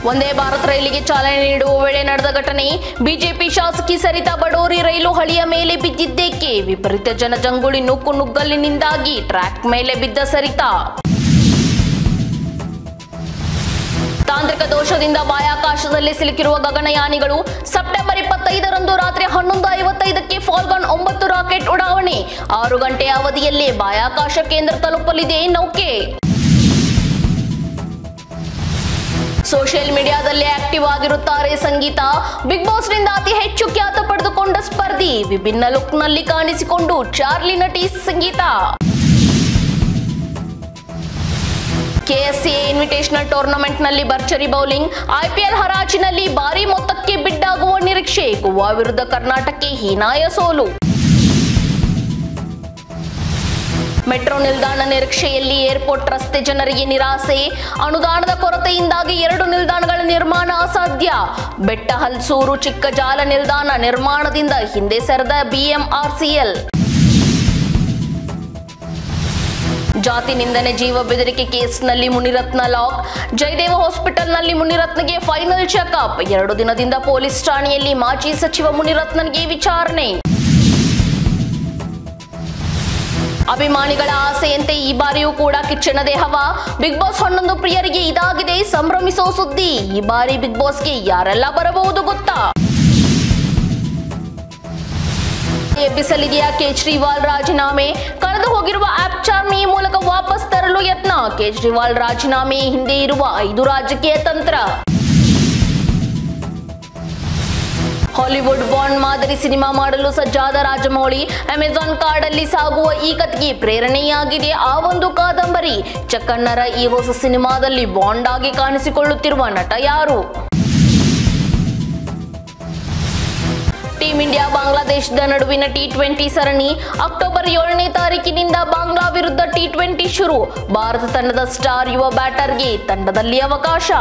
ವಂದೇ ಭಾರತ್ ರೈಲಿಗೆ ಚಾಲನೆ ನೀಡುವ ವೇಳೆ ನಡೆದ ಘಟನೆ. ಬಿಜೆಪಿ ಶಾಸಕಿ ಸರಿತಾ ಬಡೋರಿ ರೈಲು ಹಳಿಯ ಮೇಲೆ ಬಿದ್ದಿದ್ದೇಕೆ? ವಿಪರೀತ ಜನಜಂಗುಳಿ ನುಗ್ಗಲಿನಿಂದಾಗಿ ಟ್ರ್ಯಾಕ್ ಮೇಲೆ ಬಿದ್ದ ಸರಿತಾ. ತಾಂತ್ರಿಕ ದೋಷದಿಂದ ಬಾಹ್ಯಾಕಾಶದಲ್ಲಿ ಸಿಲುಕಿರುವ ಗಗನಯಾನಿಗಳು. ಸೆಪ್ಟೆಂಬರ್ 25ರಂದು ರಾತ್ರಿ 11:55ಕ್ಕೆ ಫಾಲ್ಕನ್ 9 ರಾಕೆಟ್ ಉಡಾವಣೆ. 6 ಗಂಟೆಯ ಅವಧಿಯಲ್ಲಿ ಬಾಹ್ಯಾಕಾಶ ಕೇಂದ್ರ ತಲುಪಲಿದೆ ನೌಕೆ. ಸೋಷಿಯಲ್ ಮೀಡಿಯಾದಲ್ಲಿ ಆಕ್ಟಿವ್ ಆಗಿರುತ್ತಾರೆ ಸಂಗೀತಾ. ಬಿಗ್ ಬಾಸ್ನಿಂದ ಅತಿ ಹೆಚ್ಚು ಖ್ಯಾತ ಪಡೆದುಕೊಂಡ ಸ್ಪರ್ಧಿ. ವಿಭಿನ್ನ ಲುಕ್ನಲ್ಲಿ ಕಾಣಿಸಿಕೊಂಡು ಚಾರ್ಲಿ ನಟಿ ಸಂಗೀತಾ. ಕೆಎಸ್ಸಿಎ ಇನ್ವಿಟೇಷನಲ್ ಟೂರ್ನಮೆಂಟ್ನಲ್ಲಿ ಭರ್ಜರಿ ಬೌಲಿಂಗ್. ಐಪಿಎಲ್ ಹರಾಜಿನಲ್ಲಿ ಭಾರಿ ಮೊತ್ತಕ್ಕೆ ಬಿಡ್ಡಾಗುವ ನಿರೀಕ್ಷೆ. ಗೋವಾ ವಿರುದ್ಧ ಕರ್ನಾಟಕಕ್ಕೆ ಹೀನಾಯ ಸೋಲು. ಮೆಟ್ರೋ ನಿಲ್ದಾಣ ನಿರೀಕ್ಷೆಯಲ್ಲಿ ಏರ್ಪೋರ್ಟ್ ರಸ್ತೆ ಜನರಿಗೆ ನಿರಾಸೆ. ಅನುದಾನದ ಕೊರತೆಯಿಂದಾಗಿ 2 ನಿಲ್ದಾಣಗಳ ನಿರ್ಮಾಣ ಅಸಾಧ್ಯ. ಬೆಟ್ಟಹಲ್ಸೂರು ಚಿಕ್ಕಜಾಲ ನಿಲ್ದಾಣ ನಿರ್ಮಾಣದಿಂದ ಹಿಂದೆ ಸರಿದ ಬಿಎಂಆರ್ಸಿಎಲ್. ಜಾತಿ ನಿಂದನೆ ಜೀವ ಬೆದರಿಕೆ ಕೇಸ್ನಲ್ಲಿ ಮುನಿರತ್ನ ಲಾಕ್. ಜಯದೇವ ಹಾಸ್ಪಿಟಲ್ನಲ್ಲಿ ಮುನಿರತ್ನಗೆ ಫೈನಲ್ ಚೆಕ್ಅಪ್. 2 ದಿನದಿಂದ ಪೊಲೀಸ್ ಠಾಣೆಯಲ್ಲಿ ಮಾಜಿ ಸಚಿವ ಮುನಿರತ್ನಗೆ ವಿಚಾರಣೆ. ಅಭಿಮಾನಿಗಳ ಆಸೆಯಂತೆ ಈ ಬಾರಿಯೂ ಕೂಡ ಕಿಚ್ಚನದೇ ಹವಾ. ಬಿಗ್ ಬಾಸ್ 11 ಪ್ರಿಯರಿಗೆ ಇದಾಗಿದೆ ಸಂಭ್ರಮಿಸೋ ಸುದ್ದಿ. ಈ ಬಾರಿ ಬಿಗ್ ಬಾಸ್ಗೆ ಯಾರೆಲ್ಲ ಬರಬಹುದು ಗೊತ್ತಾ? ಎಬ್ಬಿಸಲಿದೆಯಾ ಕೇಜ್ರಿವಾಲ್ ರಾಜೀನಾಮೆ? ಕಳೆದು ಹೋಗಿರುವ ಆಪ್ ಚಾರ್ಮಿ ಮೂಲಕ ವಾಪಸ್ ತರಲು ಯತ್ನ. ಕೇಜ್ರಿವಾಲ್ ರಾಜೀನಾಮೆ ಹಿಂದೆ ಇರುವ 5 ರಾಜಕೀಯ ತಂತ್ರ. ಹಾಲಿವುಡ್ ಬಾಂಡ್ ಮಾದರಿ ಸಿನಿಮಾ ಮಾಡಲು ಸಜ್ಜಾದ ರಾಜಮೌಳಿ. ಅಮೆಜಾನ್ ಕಾಡಲ್ಲಿ ಸಾಗುವ ಈ ಕಥೆಗೆ ಪ್ರೇರಣೆಯಾಗಿದೆ ಆ ಒಂದು ಕಾದಂಬರಿ. ಚಕ್ಕಣ್ಣರ ಈ ಹೊಸ ಸಿನಿಮಾದಲ್ಲಿ ಬಾಂಡ್ ಆಗಿ ಕಾಣಿಸಿಕೊಳ್ಳುತ್ತಿರುವ ನಟ ಯಾರು? ಟೀಮ್ ಇಂಡಿಯಾ ಬಾಂಗ್ಲಾದೇಶದ ನಡುವಿನ ಟಿ20 ಸರಣಿ. ಅಕ್ಟೋಬರ್ 7ನೇ ತಾರೀಕಿನಿಂದ ಬಾಂಗ್ಲಾ ವಿರುದ್ಧ ಟಿ20 ಶುರು. ಭಾರತ ತಂಡದ ಸ್ಟಾರ್ ಯುವ ಬ್ಯಾಟರ್ಗೆ ತಂಡದಲ್ಲಿ ಅವಕಾಶ.